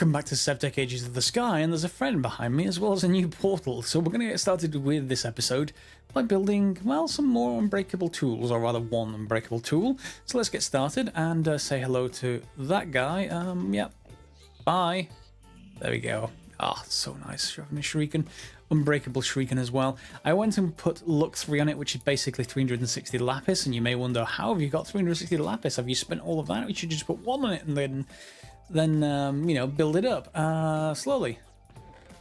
Welcome back to SevTech Ages of the Sky, and there's a friend behind me as well as a new portal. So we're going to get started with this episode by building, well, some more unbreakable tools, or rather one unbreakable tool. So let's get started and say hello to that guy. Yep. Bye. There we go. Ah, so nice. Shoving a shuriken. Unbreakable shuriken as well. I went and put luck 3 on it, which is basically 360 lapis, and you may wonder, how have you got 360 lapis? Have you spent all of that? You should just put 1 on it and then you know, build it up slowly.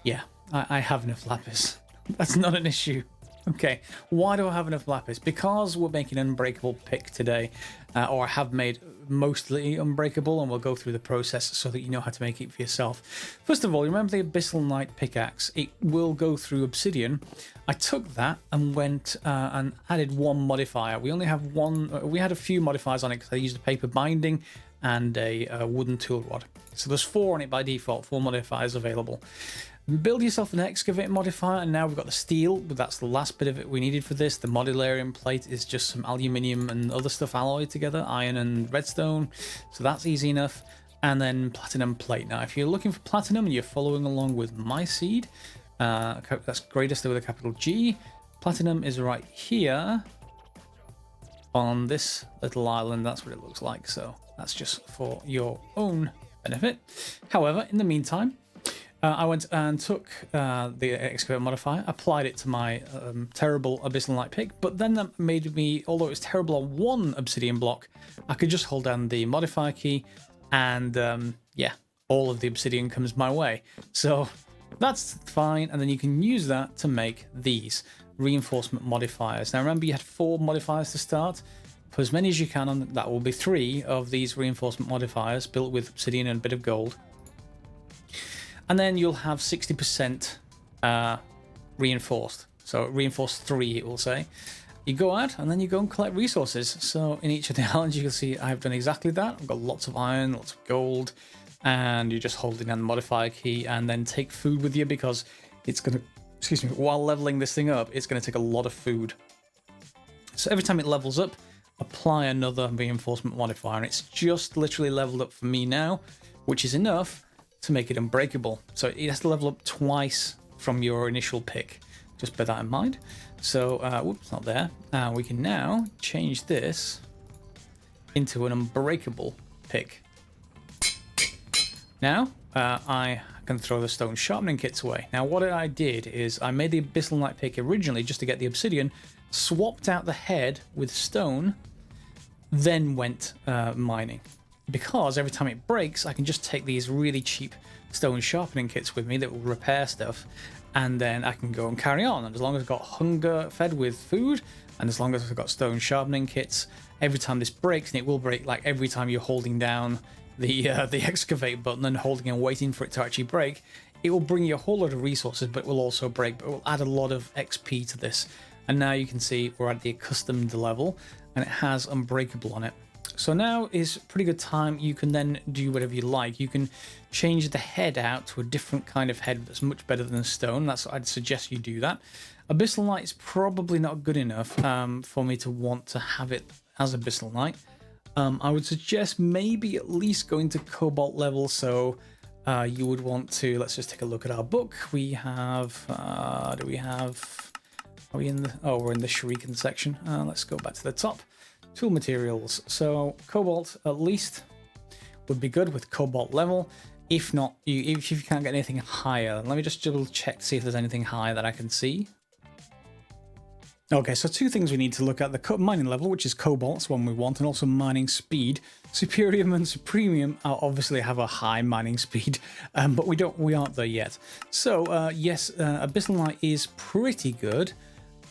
Yeah, I have enough lapis. That's not an issue. Okay, why do I have enough lapis? Because we're making an unbreakable pick today, or I have made mostly unbreakable, and we'll go through the process so that you know how to make it for yourself. First of all, remember the Abyssal Knight pickaxe? It will go through obsidian. I took that and went and added 1 modifier. We only have one. We had a few modifiers on it because I used a paper binding and a wooden tool rod. So there's 4 on it by default, 4 modifiers available. Build yourself an excavate modifier, and now we've got the steel, but that's the last bit of it we needed for this. The Modularium plate is just some aluminium and other stuff alloyed together, iron and redstone, so that's easy enough. And then platinum plate. Now if you're looking for platinum and you're following along with my seed, that's greatest with a capital G. Platinum is right here on this little island. That's what it looks like, so that's just for your own benefit. However, in the meantime, I went and took the excavate modifier, applied it to my terrible Abyssal Knight pick, but then that made me, although it was terrible on 1 obsidian block, I could just hold down the modifier key and yeah, all of the obsidian comes my way. So that's fine, and then you can use that to make these reinforcement modifiers. Now remember, you had 4 modifiers to start. Put as many as you can on, that will be 3 of these reinforcement modifiers built with obsidian and a bit of gold. And then you'll have 60% reinforced. So reinforced 3, it will say. You go out and then you go and collect resources. So in each of the islands, you can see I've done exactly that. I've got lots of iron, lots of gold, and you're just holding down the modifier key and then take food with you, because it's going to, excuse me, while leveling this thing up, it's going to take a lot of food. So every time it levels up, apply another reinforcement modifier, and it's just literally leveled up for me now, which is enough to make it unbreakable. So it has to level up twice from your initial pick. Just bear that in mind. So, whoops, not there. We can now change this into an unbreakable pick. Now, I can throw the stone sharpening kits away. Now, what I did is I made the Abyssal Knight pick originally just to get the obsidian, swapped out the head with stone, then went mining. Because every time it breaks, I can just take these really cheap stone sharpening kits with me that will repair stuff, and then I can go and carry on. And as long as I've got hunger fed with food, and as long as I've got stone sharpening kits, every time this breaks, and it will break like every time you're holding down the excavate button and holding and waiting for it to actually break, it will bring you a whole lot of resources, but it will also break, but it will add a lot of XP to this. And now you can see we're at the accustomed level, and it has unbreakable on it. So now is a pretty good time. You can then do whatever you like. You can change the head out to a different kind of head that's much better than stone. That's I'd suggest you do that. Abyssal Knight is probably not good enough for me to want to have it as Abyssal Knight. I would suggest maybe at least going to Cobalt level. So you would want to, let's just take a look at our book. We have, do we have, are we in the, oh, we're in the shuriken section. Let's go back to the top. Tool materials. So Cobalt at least would be good with Cobalt level. If not, if you can't get anything higher, let me just double check to see if there's anything higher that I can see. Okay, so 2 things we need to look at: the mining level, which is Cobalt's one we want, and also mining speed. Superium and Supremium obviously have a high mining speed, but we aren't there yet. So yes, Abyssal Knight is pretty good.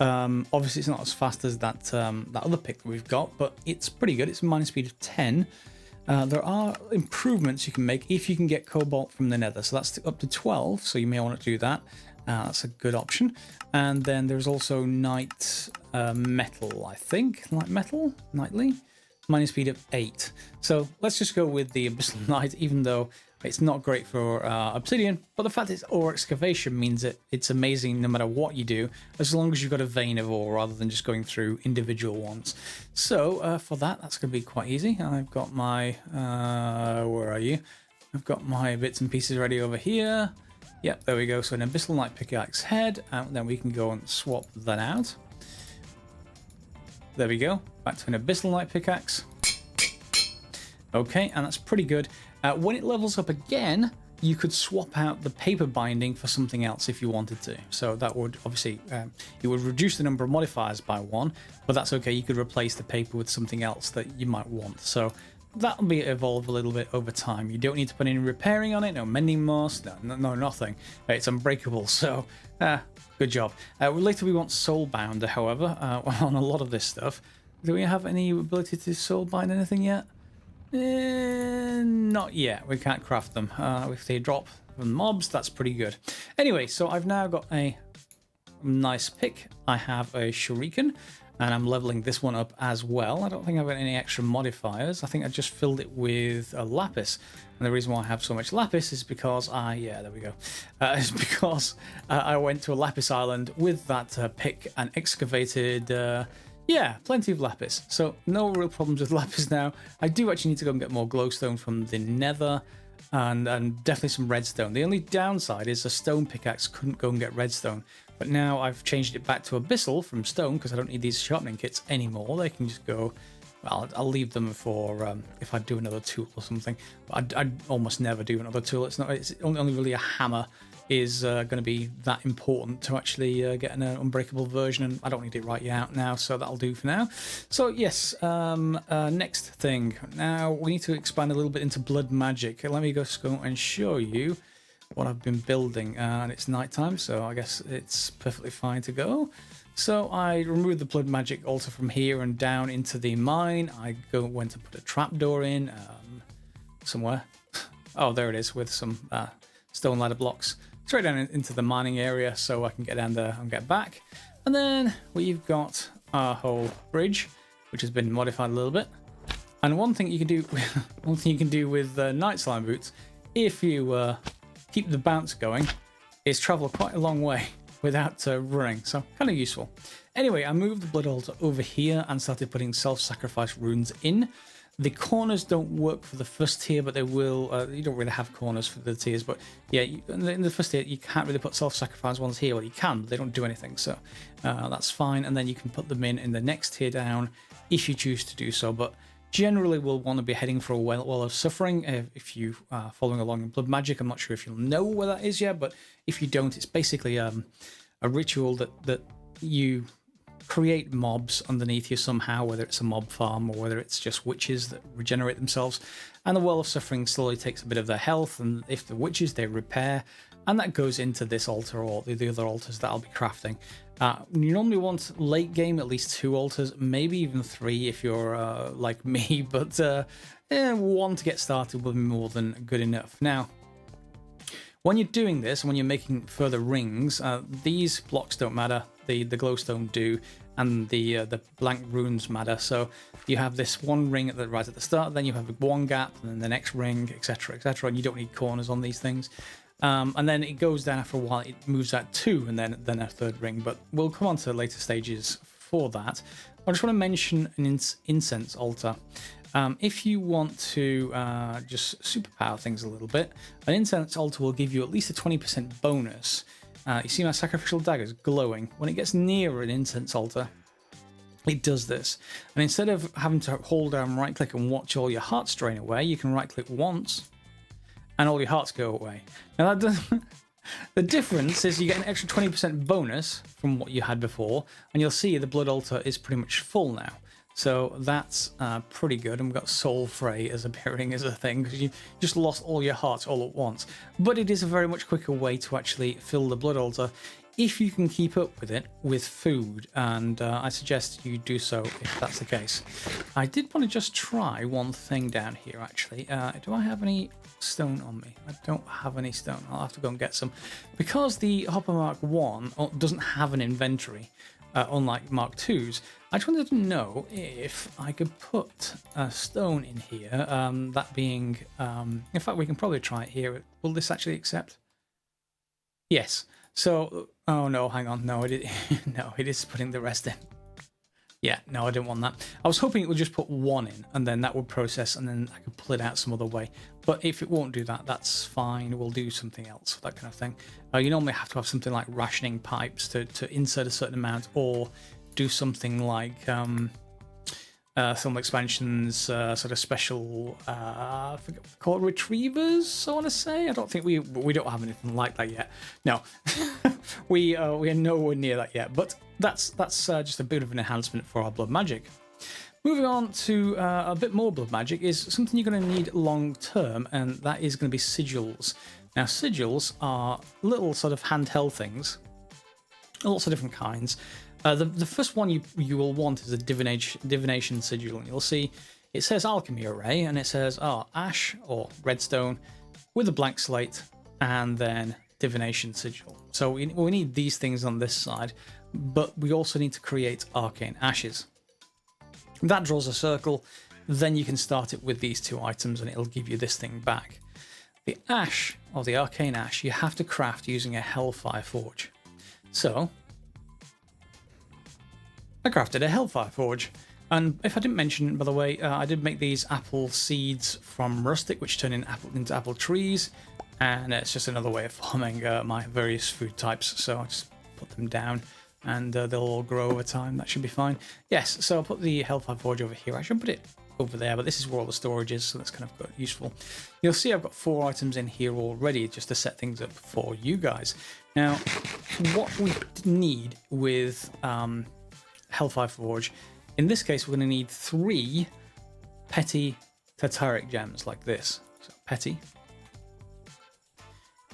Obviously it's not as fast as that other pick that we've got, but it's pretty good. It's a mining speed of 10. There are improvements you can make if you can get cobalt from the nether, so that's up to 12, so you may want to do that. That's a good option. And then there's also night metal, I think. Light metal? Nightly? Mining speed of 8. So let's just go with the Abyssal Knight, even though it's not great for obsidian, but the fact it's ore excavation means that it's amazing no matter what you do, as long as you've got a vein of ore rather than just going through individual ones. So for that, that's going to be quite easy. I've got my, where are you? I've got my bits and pieces ready over here. Yep, there we go. So an Abyssal Knight pickaxe head, and then we can go and swap that out. There we go. Back to an Abyssal Knight pickaxe. Okay, and that's pretty good. When it levels up again, you could swap out the paper binding for something else if you wanted to. So that would obviously, it would reduce the number of modifiers by 1, but that's okay. You could replace the paper with something else that you might want. So that'll be evolve a little bit over time. You don't need to put any repairing on it, no mending moss, no nothing. It's unbreakable, so good job. Later we want soulbound, however, on a lot of this stuff. Do we have any ability to soulbind anything yet? Not yet. We can't craft them. If they drop from mobs, that's pretty good. Anyway, so I've now got a nice pick. I have a shuriken, and I'm leveling this one up as well. I don't think I've got any extra modifiers. I think I just filled it with a lapis. And the reason why I have so much lapis is because there we go. It's because I went to a lapis island with that pick and excavated... yeah, plenty of lapis. So no real problems with lapis now. I do actually need to go and get more glowstone from the nether and definitely some redstone. The only downside is a stone pickaxe couldn't go and get redstone. But now I've changed it back to abyssal from stone because I don't need these sharpening kits anymore. They can just go... Well, I'll leave them for if I do another tool or something. But I'd almost never do another tool. It's only really a hammer is going to be that important to actually get an unbreakable version, and I don't need it right out now, so that'll do for now. So yes, next thing. Now we need to expand a little bit into blood magic. Let me just go and show you what I've been building, and it's nighttime, so I guess it's perfectly fine to go. So I removed the blood magic altar from here and down into the mine. I went to put a trapdoor in somewhere. Oh, there it is, with some stone ladder blocks straight down into the mining area, so I can get down there and get back. And then we've got our whole bridge, which has been modified a little bit. And one thing you can do, with night slime boots, if you keep the bounce going, is travel quite a long way without running, so kind of useful. Anyway, I moved the blood altar over here and started putting self-sacrifice runes in. The corners don't work for the first tier, but they will. You don't really have corners for the tiers, but yeah, in the first tier you can't really put self-sacrifice ones here. Well, you can, but they don't do anything, so that's fine. And then you can put them in the next tier down if you choose to do so. But generally, we'll want to be heading for a well of suffering. If you are following along in blood magic, I'm not sure if you'll know where that is yet, but if you don't, it's basically a ritual that you create mobs underneath you somehow, whether it's a mob farm or whether it's just witches that regenerate themselves. And the Well of Suffering slowly takes a bit of their health, and if the witches, they repair, and that goes into this altar or the other altars that I'll be crafting. You normally want late game at least 2 altars, maybe even 3 if you're like me, but 1 to get started will be more than good enough. Now, when you're doing this, when you're making further rings, these blocks don't matter. The glowstone do, and the blank runes matter. So you have this one ring right at the start, then you have one gap, and then the next ring, etc., etc. And you don't need corners on these things. And then it goes down after a while. It moves out 2, and then a third ring. But we'll come on to later stages for that. I just want to mention an incense altar. If you want to just superpower things a little bit, an incense altar will give you at least a 20% bonus. You see my sacrificial daggers glowing. When it gets near an incense altar, it does this. And instead of having to hold down right click and watch all your hearts drain away, you can right click once and all your hearts go away. Now that does the difference is you get an extra 20% bonus from what you had before, and you'll see the blood altar is pretty much full now. So that's pretty good. And we've got Soul Fray as appearing as a thing because you just lost all your hearts all at once. But it is a very much quicker way to actually fill the blood altar if you can keep up with it with food. And I suggest you do so if that's the case. I did want to just try one thing down here actually. Do I have any stone on me? I don't have any stone. I'll have to go and get some. Because the Hopper Mark 1 doesn't have an inventory, unlike Mark 2's, I just wanted to know if I could put a stone in here, that being, in fact we can probably try it here. Will this actually accept? Yes. So, oh no, hang on, no, no, it is putting the rest in. Yeah, no, I didn't want that. I was hoping it would just put one in and then that would process and then I could pull it out some other way. But if it won't do that, that's fine. We'll do something else, that kind of thing. You normally have to have something like rationing pipes to insert a certain amount, or do something like Thermal Expansion's sort of special, I forget what they're called, retrievers, I want to say. I don't think we don't have anything like that yet. No, we are nowhere near that yet. But that's just a bit of an enhancement for our blood magic. Moving on to a bit more blood magic is something you're going to need long term, and that is going to be sigils. Now, sigils are little sort of handheld things, lots of different kinds. The first one you will want is a Divination Sigil, and you'll see it says Alchemy Array, and it says Ash or Redstone with a blank slate, and then Divination Sigil. So we need these things on this side, but we also need to create Arcane Ashes. That draws a circle, then you can start it with these two items, and it'll give you this thing back. The Ash, or the Arcane Ash, you have to craft using a Hellfire Forge. So I crafted a Hellfire Forge, and if I didn't mention, by the way, I did make these apple seeds from rustic, which turn into apple trees, and it's just another way of farming my various food types. So I just put them down, and they'll all grow over time. That should be fine. Yes, so I'll put the Hellfire Forge over here. I should put it over there, but this is where all the storage is, so that's kind of useful. You'll see I've got 4 items in here already just to set things up for you guys. Now, what we need with Hellfire Forge, in this case we're going to need 3 petty Tartaric Gems like this. So petty.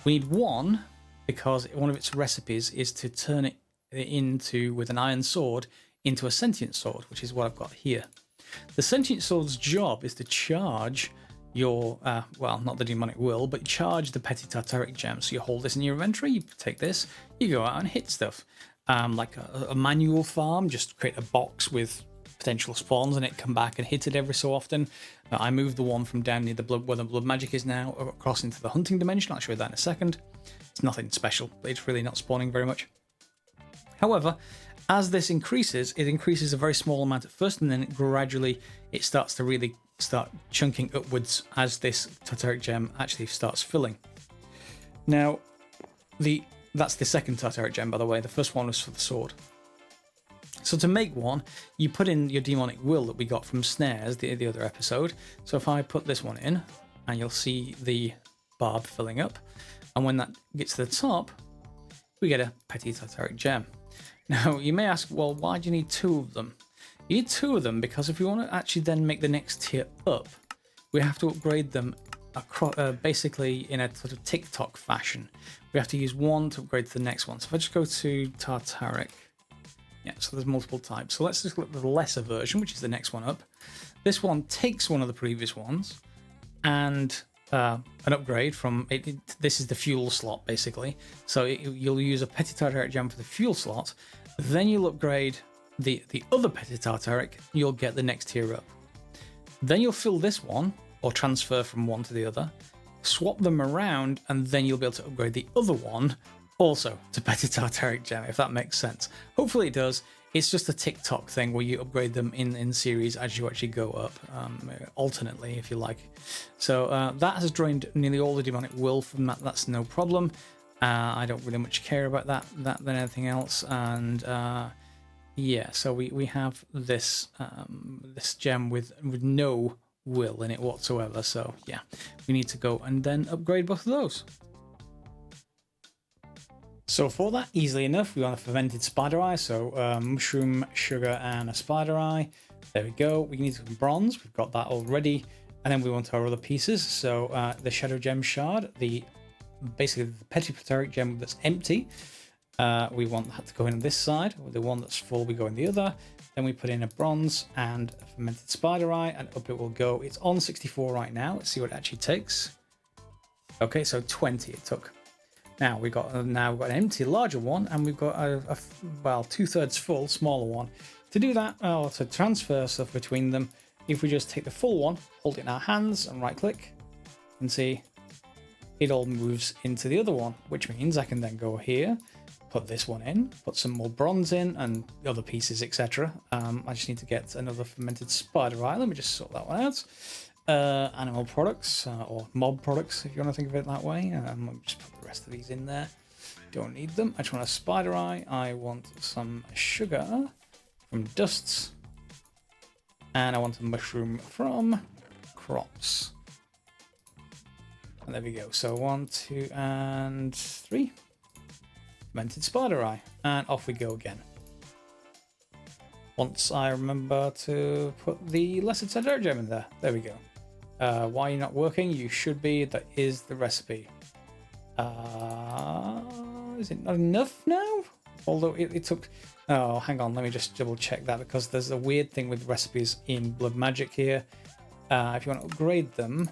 We need 1 because one of its recipes is to turn it into, with an iron sword, into a sentient sword, which is what I've got here. The sentient sword's job is to charge your, well, not the demonic will, but charge the petty Tartaric Gem. So you hold this in your inventory, you take this, you go out and hit stuff. Like a manual farm, just create a box with potential spawns in it, come back and hit it every so often. I moved the one from down near the blood, where the blood magic is now, across into the hunting dimension. I'll show you that in a second. It's nothing special, but it's really not spawning very much. However, as this increases, it increases a very small amount at first, and then gradually it starts to really start chunking upwards as this Tartaric Gem actually starts filling. Now, that's the second Tartaric Gem, by the way. The first one was for the sword. So to make one, you put in your demonic will that we got from Snares, the other episode. So if I put this one in, and you'll see the barb filling up, and when that gets to the top, we get a petty Tartaric Gem. Now, you may ask, well, why do you need 2 of them? You need 2 of them because if we want to actually then make the next tier up, we have to upgrade them across, basically in a sort of TikTok fashion. We have to use 1 to upgrade to the next one. So if I just go to Tartaric, yeah, so there's multiple types. So let's just look at the lesser version, which is the next one up. This one takes one of the previous ones and an upgrade from it. This is the fuel slot, basically. So you'll use a petty Tartaric Gem for the fuel slot, then you'll upgrade the other petty Tartaric, you'll get the next tier up. Then you'll fill this one, or transfer from one to the other, swap them around, and then you'll be able to upgrade the other one also to petty Tartaric Gem, if that makes sense. Hopefully it does. It's just a TikTok thing where you upgrade them in series as you actually go up, alternately, if you like. So that has drained nearly all the demonic will from that. That's no problem. I don't really much care about that than anything else. And yeah, so we have this this gem with no will in it whatsoever. So yeah, we need to go and then upgrade both of those. So for that, easily enough, we want a Fermented Spider Eye, so mushroom, sugar, and a spider eye. There we go. We need some bronze. We've got that already. And then we want our other pieces. So the Shadow Gem Shard, basically the petty Tartaric Gem that's empty. We want that to go in this side. The one that's full, we go in the other. Then we put in a bronze and a Fermented Spider Eye, and up it will go. It's on 64 right now. Let's see what it actually takes. Okay, so 20 it took. Now we've got an empty, larger one, and we've got well, 2/3 full, smaller one. To do that, to transfer stuff between them, if we just take the full one, hold it in our hands, and right-click, and see it all moves into the other one, which means I can then go here, put this one in, put some more bronze in, and other pieces, etc. I just need to get another Fermented Spider Eye. Let me just sort that one out. Animal products, or mob products, if you want to think of it that way. I'll just put the rest of these in there. Don't need them. I just want a Spider Eye. I want some sugar from dusts. And I want a mushroom from crops. And there we go. So 1, 2, and 3. Fermented Spider Eye. And off we go again. Once I remember to put the lesser Tartaric Gem in there. There we go. Why are you not working? You should be. That is the recipe. Is it not enough now? Although it took... Oh, hang on. Let me just double check that, because there's a weird thing with recipes in Blood Magic here. If you want to upgrade them...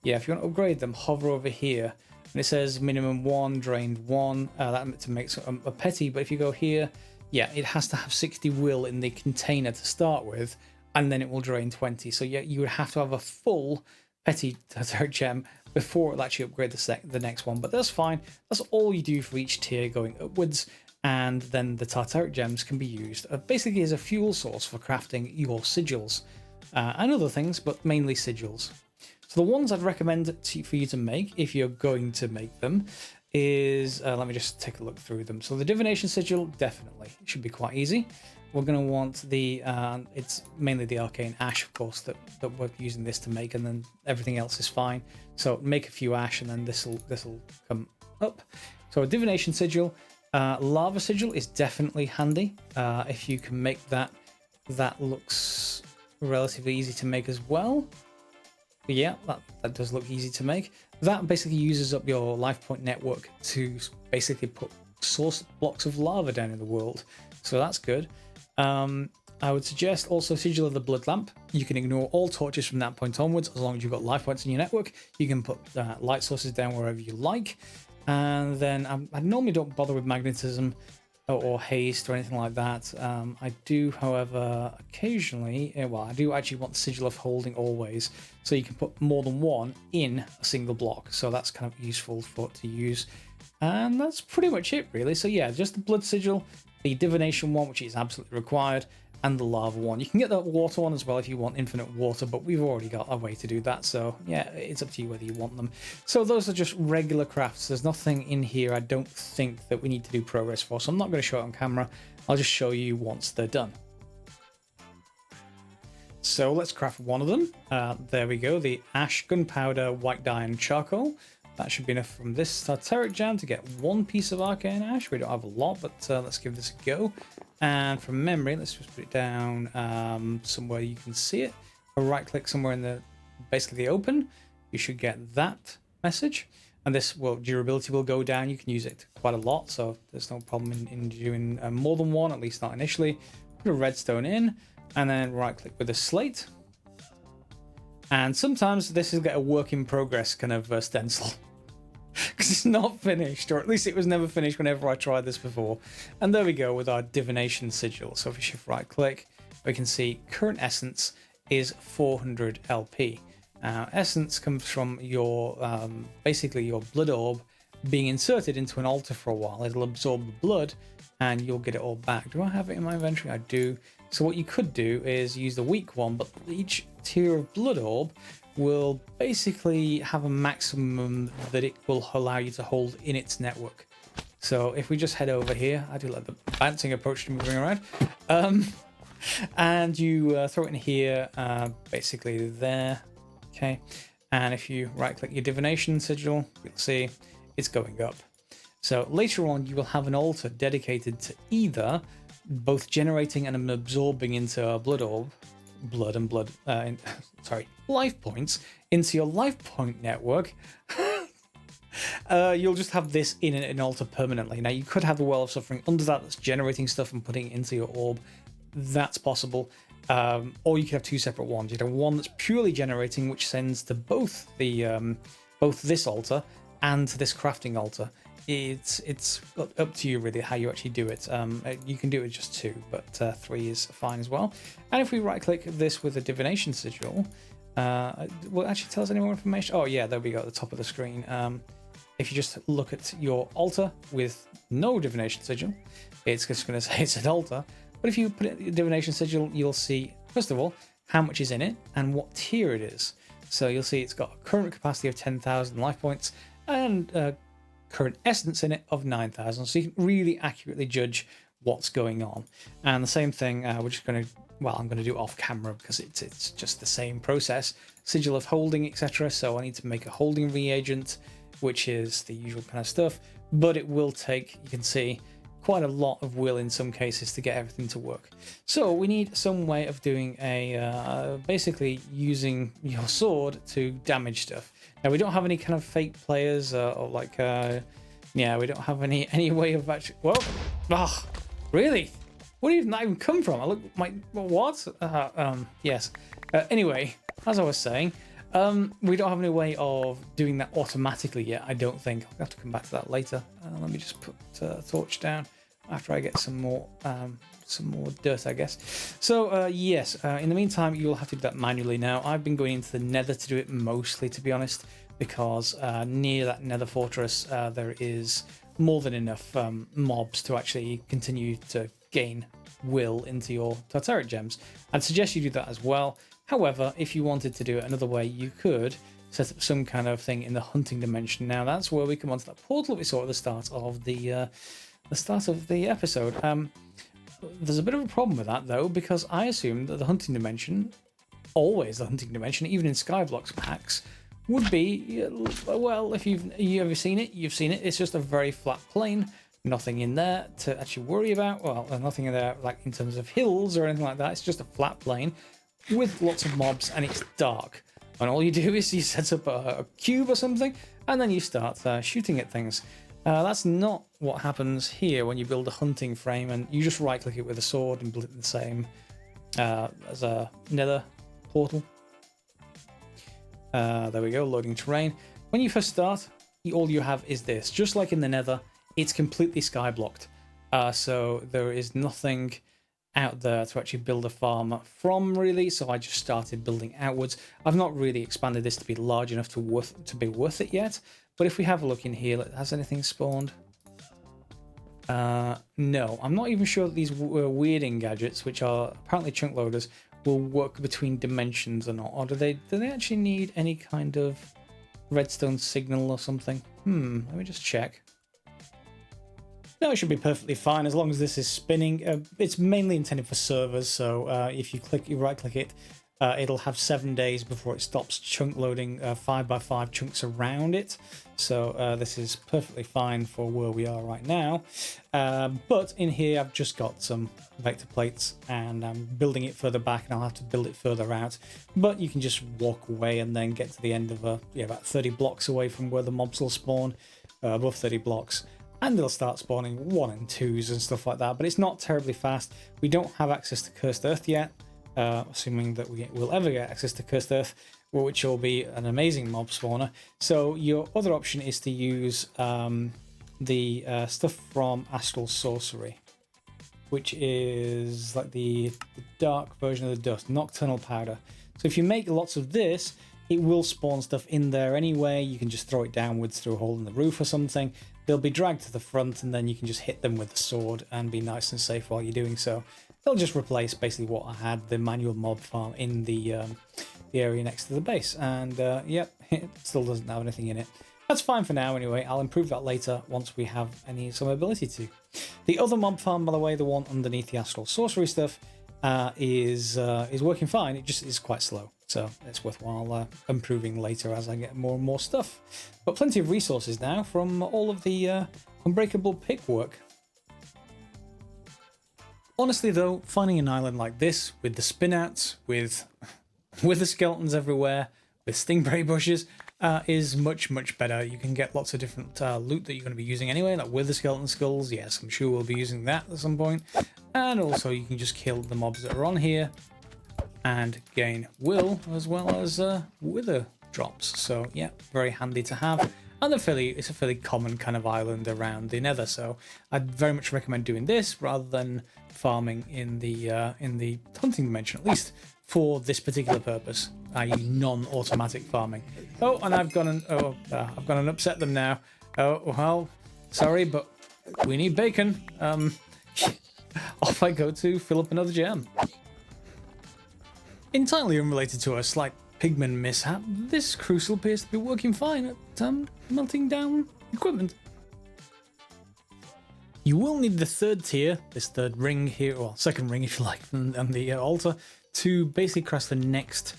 Yeah, if you want to upgrade them, hover over here. And it says minimum 1, drained 1. That to make a petty. But if you go here, yeah, it has to have 60 will in the container to start with. And then it will drain 20. So yeah, you would have to have a full petty Tartaric Gem before it'll actually upgrade the next one. But that's fine. That's all you do for each tier going upwards. And then the Tartaric Gems can be used basically as a fuel source for crafting your sigils and other things, but mainly sigils. So the ones I'd recommend for you to make, if you're going to make them, is, let me just take a look through them. So the Divination Sigil, definitely. It should be quite easy. We're going to want the, it's mainly the Arcane Ash, of course, that we're using this to make, and then everything else is fine. So make a few ash, and then this'll come up. So a Divination Sigil, Lava Sigil is definitely handy. If you can make that, that looks relatively easy to make as well. But yeah, that does look easy to make. That basically uses up your life point network to basically put source blocks of lava down in the world. So that's good. I would suggest also Sigil of the Blood Lamp. You can ignore all torches from that point onwards, as long as you've got life points in your network. You can put light sources down wherever you like. And then I normally don't bother with magnetism or haste or anything like that. I do, however, occasionally, well, I do actually want the Sigil of Holding always, so you can put more than one in a single block. So that's kind of useful to use. And that's pretty much it, really. So yeah, just the Blood Sigil, the Divination one, which is absolutely required, and the Lava one. You can get that water one as well if you want infinite water, but we've already got a way to do that. So yeah, it's up to you whether you want them. So those are just regular crafts. There's nothing in here I don't think that we need to do progress for, so I'm not going to show it on camera. I'll just show you once they're done. So let's craft one of them. There we go, the Ash, Gunpowder, White Dye, and Charcoal. That should be enough from this Tartaric Gem to get one piece of Arcane Ash. We don't have a lot, but let's give this a go. And from memory, let's just put it down somewhere you can see it. Or right-click somewhere in the basically the open. You should get that message. And this durability will go down. You can use it quite a lot, so there's no problem in doing more than one, at least not initially. Put a redstone in, and then right-click with a slate. And sometimes this will get a work in progress kind of stencil. Because it's not finished, or at least it was never finished whenever I tried this before. And there we go with our Divination Sigil. So if we shift right click, we can see current essence is 400 LP. Essence comes from your basically your blood orb being inserted into an altar for a while. It'll absorb the blood and you'll get it all back. Do I have it in my inventory? I do. So what you could do is use the weak one, but each tier of blood orb will basically have a maximum that it will allow you to hold in its network. So if we just head over here, I do like the bouncing approach to moving around, and you throw it in here, basically there, okay. And if you right click your Divination Sigil, you'll see it's going up. So later on, you will have an altar dedicated to either both generating and absorbing into a blood orb, life points into your life point network. You'll just have this in an altar permanently. Now you could have the Well of Suffering under that's generating stuff and putting it into your orb. That's possible. Or you could have two separate ones. You'd have one that's purely generating, which sends to both the both this altar and to this crafting altar. It's up to you really how you actually do it. You can do it with just two, but 3 is fine as well. And if we right click this with a Divination Sigil, will it actually tell us any more information? Oh yeah, there we go at the top of the screen. if you just look at your altar with no Divination Sigil, it's just going to say it's an altar. But if you put it in Divination Sigil, you'll see, first of all, how much is in it and what tier it is. So you'll see it's got a current capacity of 10,000 life points and current essence in it of 9,000. So you can really accurately judge what's going on. And the same thing, we're just going to, well, I'm going to do off camera because it's just the same process. Sigil of holding, etc. So I need to make a holding reagent, which is the usual kind of stuff. But it will take, you can see, quite a lot of will in some cases to get everything to work. So we need some way of doing a basically using your sword to damage stuff. Now we don't have any kind of fake players or like yeah, we don't have any way of actually. Whoa, oh, really? Where did that even come from? I look my what? Yes. Anyway, as I was saying, we don't have any way of doing that automatically yet. I don't think. I'll have to come back to that later. Let me just put a torch down after I get some more dirt, I guess. So yes, in the meantime, you'll have to do that manually now. I've been going into the Nether to do it mostly, to be honest, because near that Nether fortress there is more than enough mobs to actually continue to gain will into your Tartaric Gems. I'd suggest you do that as well. However, if you wanted to do it another way, you could set up some kind of thing in the hunting dimension. Now that's where we come onto that portal that we saw at the start of the episode. There's a bit of a problem with that though, because I assumed that the hunting dimension, always the hunting dimension, even in Skyblocks packs, would be, well, if you've ever seen it, you've seen it. It's just a very flat plane, nothing in there to actually worry about. Well, nothing in there like in terms of hills or anything like that. It's just a flat plane with lots of mobs, and it's dark. And all you do is you set up a cube or something, and then you start shooting at things. That's not what happens here when you build a hunting frame, and you just right-click it with a sword and build it the same as a Nether Portal. There we go, loading terrain. When you first start, all you have is this. Just like in the Nether, it's completely skyblocked. So there is nothing out there to actually build a farm from, really. So I just started building outwards. I've not really expanded this to be large enough to be worth it yet. But if we have a look in here, has anything spawned? No, I'm not even sure that these weirding gadgets, which are apparently chunk loaders, will work between dimensions or not. Or do they actually need any kind of redstone signal or something? Let me just check. No, it should be perfectly fine as long as this is spinning. It's mainly intended for servers, so if you right-click it, it'll have 7 days before it stops chunk loading 5x5 chunks around it. So this is perfectly fine for where we are right now. But in here, I've just got some vector plates, and I'm building it further back, and I'll have to build it further out. But you can just walk away and then get to the end of about 30 blocks away from where the mobs will spawn, above 30 blocks. And they'll start spawning 1 and 2s and stuff like that. But it's not terribly fast. We don't have access to Cursed Earth yet. Assuming that we will ever get access to Cursed Earth, which will be an amazing mob spawner. So your other option is to use the stuff from Astral Sorcery, which is like the dark version of the dust, Nocturnal Powder. So if you make lots of this, it will spawn stuff in there anyway. You can just throw it downwards through a hole in the roof or something. They'll be dragged to the front, and then you can just hit them with the sword and be nice and safe while you're doing so. They'll just replace basically what I had, the manual mob farm in the area next to the base. And yep, it still doesn't have anything in it. That's fine for now anyway. I'll improve that later once we have some ability to. The other mob farm, by the way, the one underneath the Astral Sorcery stuff, is working fine. It just is quite slow. So it's worthwhile improving later as I get more and more stuff. But plenty of resources now from all of the Unbreakable Pick work. Honestly though, finding an island like this with the spinouts, with the skeletons everywhere, with stingray bushes, is much, much better. You can get lots of different loot that you're going to be using anyway, like with the skeleton skulls. Yes, I'm sure we'll be using that at some point. And also you can just kill the mobs that are on here and gain will as well as wither drops. So yeah, very handy to have. And it's a fairly common kind of island around the Nether, so I'd very much recommend doing this rather than farming in the hunting dimension, at least for this particular purpose, i.e. non-automatic farming. Oh, and I've gone and upset them now. Oh, well, sorry, but we need bacon. Off I go to fill up another gem. Entirely unrelated to a slight pigment mishap, this crucible appears to be working fine at melting down equipment. You will need the third tier, this third ring here, or second ring if you like, and the altar, to basically craft the next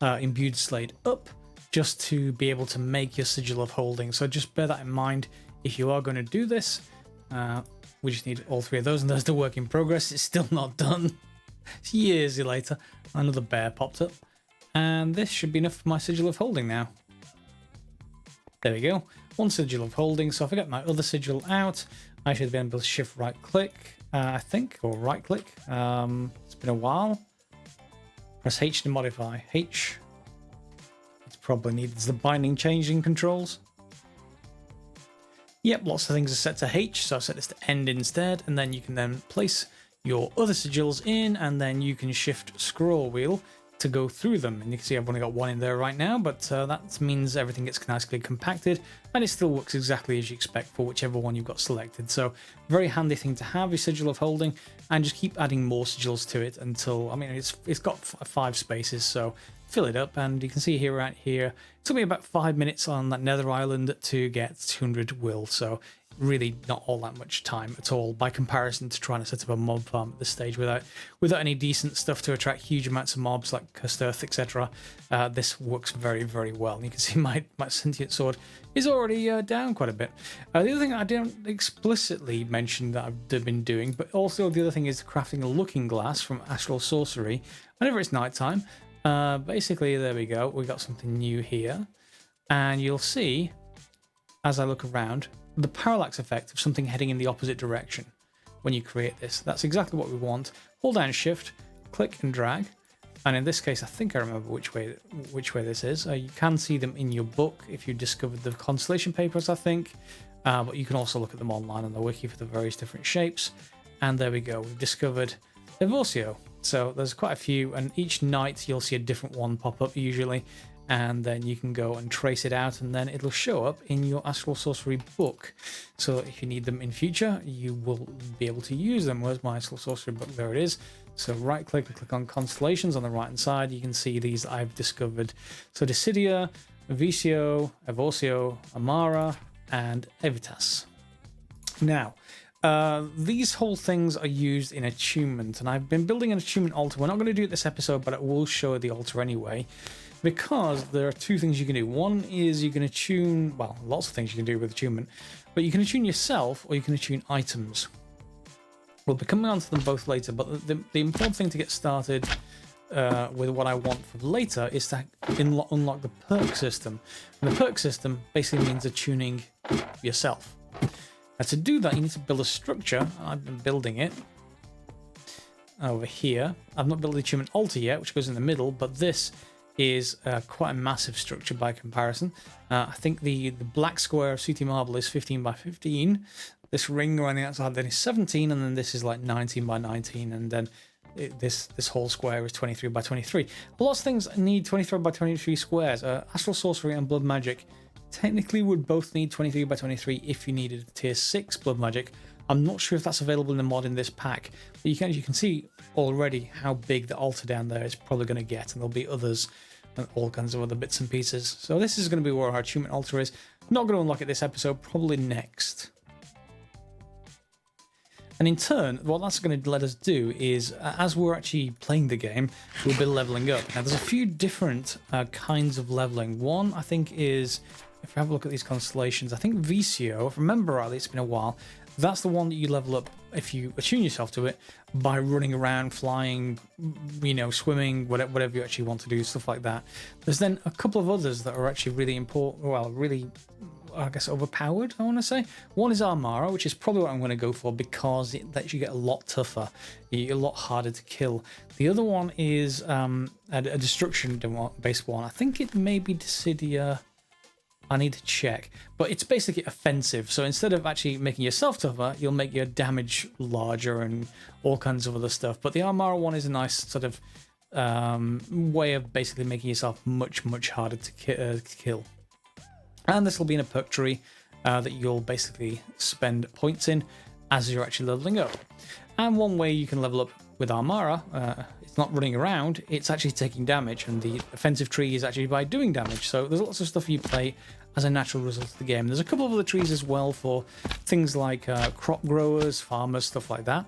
imbued slate up, just to be able to make your Sigil of Holding. So just bear that in mind if you are going to do this. We just need all three of those, and there's the work in progress. It's still not done. It's years later. Another bear popped up, and this should be enough for my Sigil of Holding now. There we go. One Sigil of Holding. So if I get my other sigil out, I should be able to shift right click, I think, or right click. It's been a while. Press H to modify. H. It's probably needs the binding changing controls. Yep, lots of things are set to H, so I've set this to end instead, and then you can then place your other sigils in, and then you can shift scroll wheel to go through them. And you can see I've only got one in there right now, but that means everything gets nicely compacted, and it still works exactly as you expect for whichever one you've got selected. So very handy thing to have, your Sigil of Holding, and just keep adding more sigils to it until, I mean, it's got 5 spaces, so fill it up. And you can see here, right here, it took me about 5 minutes on that Nether Island to get 200 will, so really not all that much time at all by comparison to trying to set up a mob farm at this stage without any decent stuff to attract huge amounts of mobs like cursed earth, etc. This works very, very well. And you can see my sentient sword is already down quite a bit. The other thing I didn't explicitly mention that I've been doing, but also the other thing is crafting a looking glass from astral sorcery whenever it's nighttime. Basically, there we go. We got something new here, and you'll see as I look around the parallax effect of something heading in the opposite direction when you create this. That's exactly what we want. Hold down shift, click and drag, and in this case I think I remember which way this is. You can see them in your book if you discovered the constellation papers, I think, but you can also look at them online on the wiki for the various different shapes. And there we go, we've discovered Evocio. So there's quite a few, and each night you'll see a different one pop up usually, and then you can go and trace it out, and then it'll show up in your astral sorcery book. So if you need them in future, you will be able to use them. Where's my astral sorcery book? There it is. So right click and click on constellations on the right hand side. You can see these I've discovered. So Dissidia, Vicio, Evocio, Amara, and Evitas. Now, these whole things are used in attunement, and I've been building an attunement altar. We're not going to do it this episode, but I will show the altar anyway, because there are two things you can do. One is you can attune, well, lots of things you can do with attunement, but you can attune yourself or you can attune items. We'll be coming on to them both later, but the important thing to get started with what I want for later is to unlock the perk system. And the perk system basically means attuning yourself. Now to do that, you need to build a structure. I've been building it over here. I've not built the attunement altar yet, which goes in the middle, but this is quite a massive structure by comparison. I think the black square of CT marble is 15 by 15. This ring around the outside then is 17, and then this is like 19 by 19, and then this whole square is 23 by 23. Lots of things need 23 by 23 squares. Astral sorcery and blood magic technically would both need 23 by 23 if you needed a tier 6 blood magic. I'm not sure if that's available in the mod in this pack, but you can see already how big the altar down there is probably going to get, and there'll be others and all kinds of other bits and pieces. So this is going to be where our attunement altar is. Not going to unlock it this episode, probably next. And in turn, what that's going to let us do is, as we're actually playing the game, we'll be leveling up. Now there's a few different kinds of leveling. One, I think, is, if we have a look at these constellations, I think Vicio, if I remember rightly, it's been a while, that's the one that you level up if you attune yourself to it by running around, flying, you know, swimming, whatever you actually want to do, stuff like that. There's then a couple of others that are actually really important, well, really, I guess, overpowered, I want to say. One is Armara, which is probably what I'm going to go for because it lets you get a lot tougher, a lot harder to kill. The other one is a destruction-based one. I think it may be Dissidia. I need to check, but it's basically offensive. So instead of actually making yourself tougher, you'll make your damage larger and all kinds of other stuff. But the Armara one is a nice sort of way of basically making yourself much harder to kill. And this will be in a perk tree, that you'll basically spend points in as you're actually leveling up. And one way you can level up with Armara, it's not running around, it's actually taking damage, and the offensive tree is actually by doing damage. So there's lots of stuff you play as a natural result of the game. There's a couple of other trees as well for things like crop growers, farmers, stuff like that,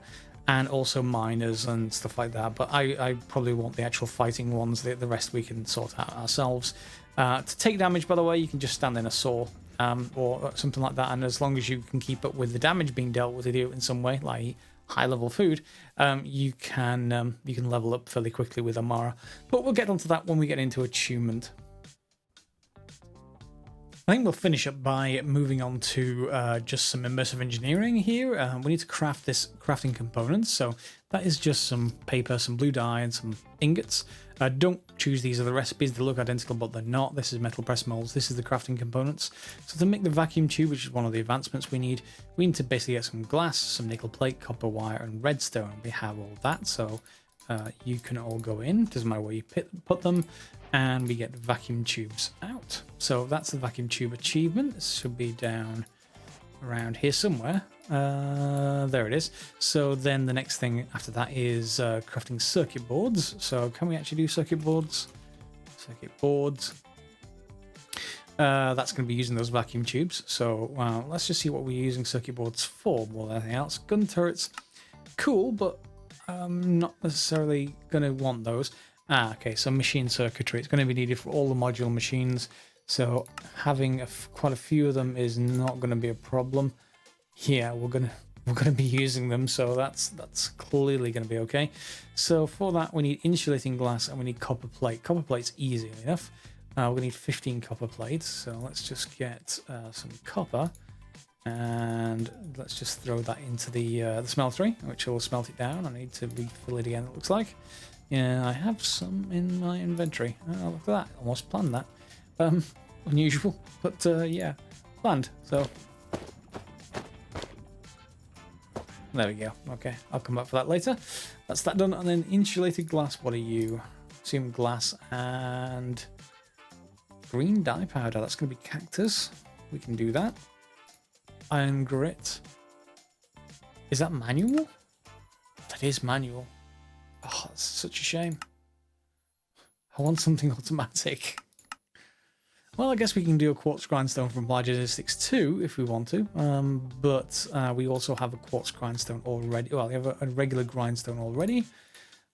and also miners and stuff like that. But I probably want the actual fighting ones. The rest we can sort out ourselves. To take damage, by the way, you can just stand in a saw or something like that, and as long as you can keep up with the damage being dealt with you in some way, like high level food, you can level up fairly quickly with Amara. But we'll get onto that when we get into attunement. I think we'll finish up by moving on to just some immersive engineering here. We need to craft this crafting components, so that is just some paper, some blue dye, and some ingots. Don't choose these other recipes. They look identical, but they're not. This is metal press molds. This is the crafting components. So to make the vacuum tube, which is one of the advancements we need to basically get some glass, some nickel plate, copper wire, and redstone. We have all that, so you can all go in. Doesn't matter where you put them. And we get the vacuum tubes out. So that's the vacuum tube achievement. This should be down around here somewhere. There it is. So then the next thing after that is crafting circuit boards. So can we actually do circuit boards? Circuit boards. That's going to be using those vacuum tubes. So let's just see what we're using circuit boards for more than anything else. Gun turrets, cool, but I'm not necessarily going to want those. Okay, so machine circuitry. It's going to be needed for all the module machines. So having quite a few of them is not going to be a problem. Yeah, we're gonna be using them, so that's clearly going to be okay. So for that, we need insulating glass and we need copper plate. Copper plate's easy enough. We're gonna need 15 copper plates. So let's just get some copper, and let's just throw that into the smeltery, which will smelt it down. I need to refill it again. It looks like. Yeah, I have some in my inventory. Oh, look at that! Almost planned that. Unusual, but yeah, planned. So. There we go. Okay, I'll come back for that later. That's that done. And then insulated glass. What are you? Assume glass and green dye powder. That's going to be cactus. We can do that. Iron grit. Is that manual? That is manual. Oh, that's such a shame. I want something automatic. Well, I guess we can do a Quartz Grindstone from Logistics 2 if we want to, but we also have a Quartz Grindstone already. Well, we have a regular Grindstone already.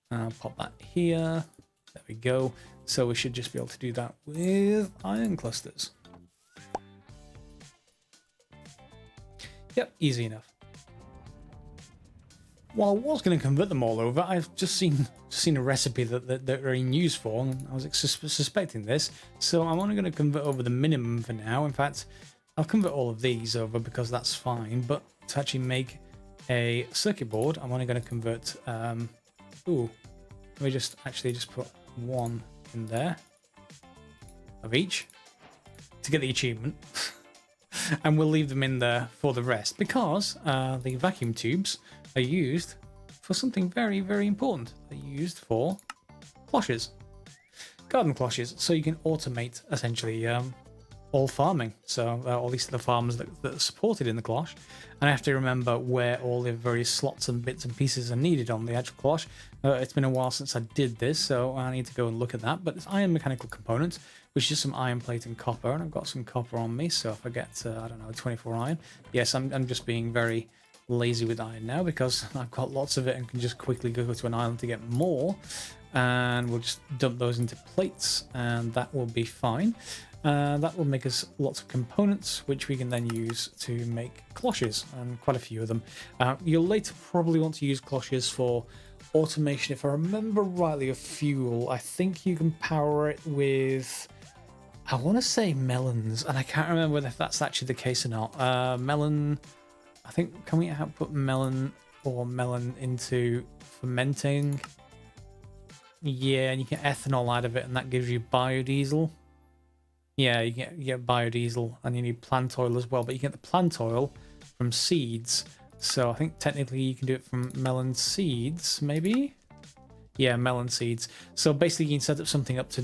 Pop that here. There we go. So we should just be able to do that with iron clusters. Yep, easy enough. Well, I was going to convert them all over. I've just seen a recipe that they're in use for, and I was suspecting this. So I'm only going to convert over the minimum for now. In fact, I'll convert all of these over because that's fine. But to actually make a circuit board, I'm only going to convert. Let me just put one in there of each to get the achievement, and we'll leave them in there for the rest because the vacuum tubes are used for something very, very important. They're used for cloches, garden cloches, so you can automate essentially all farming. So at least the farms that are supported in the cloche, and I have to remember where all the various slots and bits and pieces are needed on the actual cloche. It's been a while since I did this, so I need to go and look at that. But it's iron mechanical components, which is some iron plate and copper, and I've got some copper on me. So if I get I don't know, 24 iron, yes, I'm just being very lazy with iron now because I've got lots of it and can just quickly go to an island to get more, and we'll just dump those into plates and that will be fine. That will make us lots of components which we can then use to make cloches, and quite a few of them. You'll later probably want to use cloches for automation. If I remember rightly, of fuel, I think you can power it with, I want to say melons, and I can't remember if that's actually the case or not. Melon, I think, can we output melon or melon into fermenting? Yeah, and you get ethanol out of it, and that gives you biodiesel. Yeah, you get biodiesel, and you need plant oil as well, but you get the plant oil from seeds. So I think technically you can do it from melon seeds, maybe? Yeah, melon seeds. So basically you can set up something up to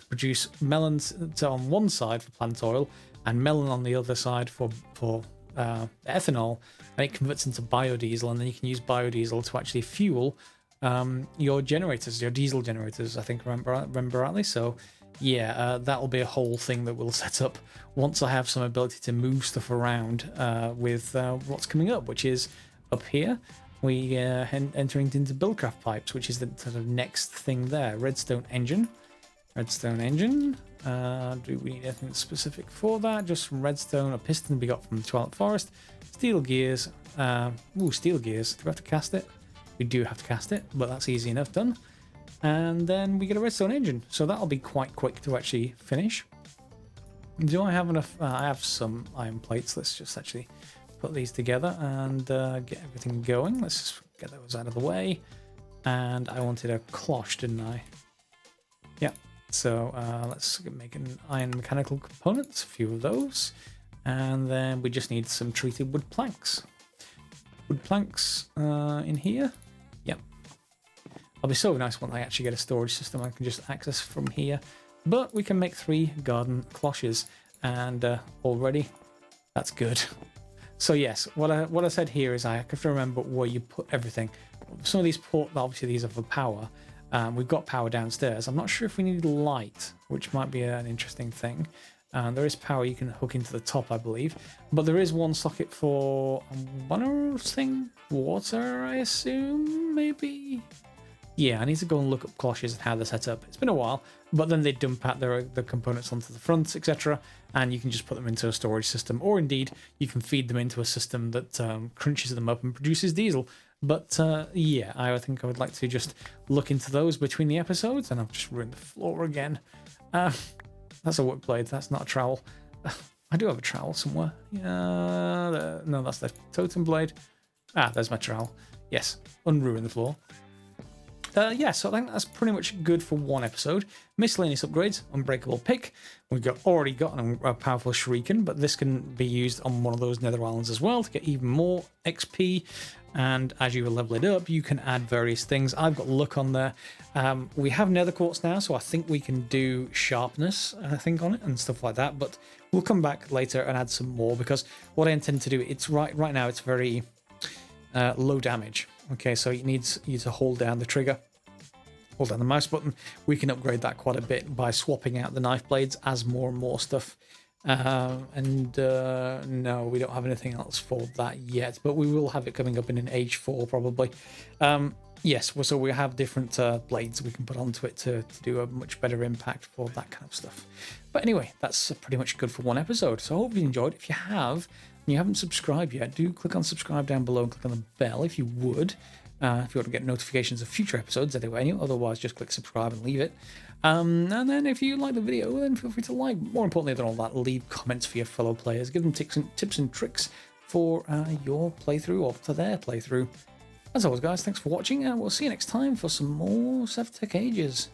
produce melons on one side for plant oil, and melon on the other side for ethanol, and it converts into biodiesel, and then you can use biodiesel to actually fuel your generators, your diesel generators, I think, remember rightly. So yeah, that'll be a whole thing that we'll set up once I have some ability to move stuff around with what's coming up, which is up here. We entering into buildcraft pipes, which is the sort of next thing there. Redstone engine. Do we need anything specific for that? Just redstone, a piston we got from the Twilight Forest, steel gears. Steel gears. Do we have to cast it? We do have to cast it, but that's easy enough done. And then we get a redstone engine, so that'll be quite quick to actually finish. Do I have enough? I have some iron plates. Let's just actually put these together and get everything going. Let's just get those out of the way. And I wanted a cloche, didn't I? Yeah. So let's make an iron mechanical components, a few of those. And then we just need some treated wood planks. Wood planks in here. Yep. It'll be so nice when I actually get a storage system I can just access from here. But we can make 3 garden cloches, and already that's good. So yes, what I said here is I have to remember where you put everything. Some of these obviously these are for power. We've got power downstairs. I'm not sure if we need light, which might be an interesting thing. There is power you can hook into the top, I believe. But there is one socket for one thing, water, I assume, maybe? Yeah, I need to go and look up cloches and how they're set up. It's been a while, but then they dump out the components onto the front, etc. And you can just put them into a storage system. Or indeed, you can feed them into a system that crunches them up and produces diesel. But yeah, I think I would like to just look into those between the episodes. And I've just ruined the floor again. That's a wood blade. That's not a trowel. I do have a trowel somewhere. Yeah, no, that's the totem blade. There's my trowel. Yes, unruin the floor. Yeah, so I think that's pretty much good for one episode. Miscellaneous upgrades, Unbreakable Pick. We've already got a powerful Shuriken, but this can be used on one of those Nether Islands as well to get even more XP. And as you level it up, you can add various things. I've got luck on there. We have Nether Quartz now, so I think we can do sharpness, I think, on it and stuff like that. But we'll come back later and add some more, because what I intend to do, it's right now it's very low damage. Okay, so it needs you to hold down the trigger, hold down the mouse button. We can upgrade that quite a bit by swapping out the knife blades as more and more stuff. No, we don't have anything else for that yet, but we will have it coming up in an age 4 probably. Yes, so we have different blades we can put onto it to do a much better impact for that kind of stuff. But anyway, that's pretty much good for one episode. So I hope you enjoyed. If you have, and you haven't subscribed yet, do click on subscribe down below and click on the bell if you would. If you want to get notifications of future episodes anyway. Otherwise, just click subscribe and leave it. And then if you like the video, then feel free to like. More importantly than all that, leave comments for your fellow players. Give them tips and tricks for your playthrough or for their playthrough. As always, guys, thanks for watching, and we'll see you next time for some more SevTech Ages.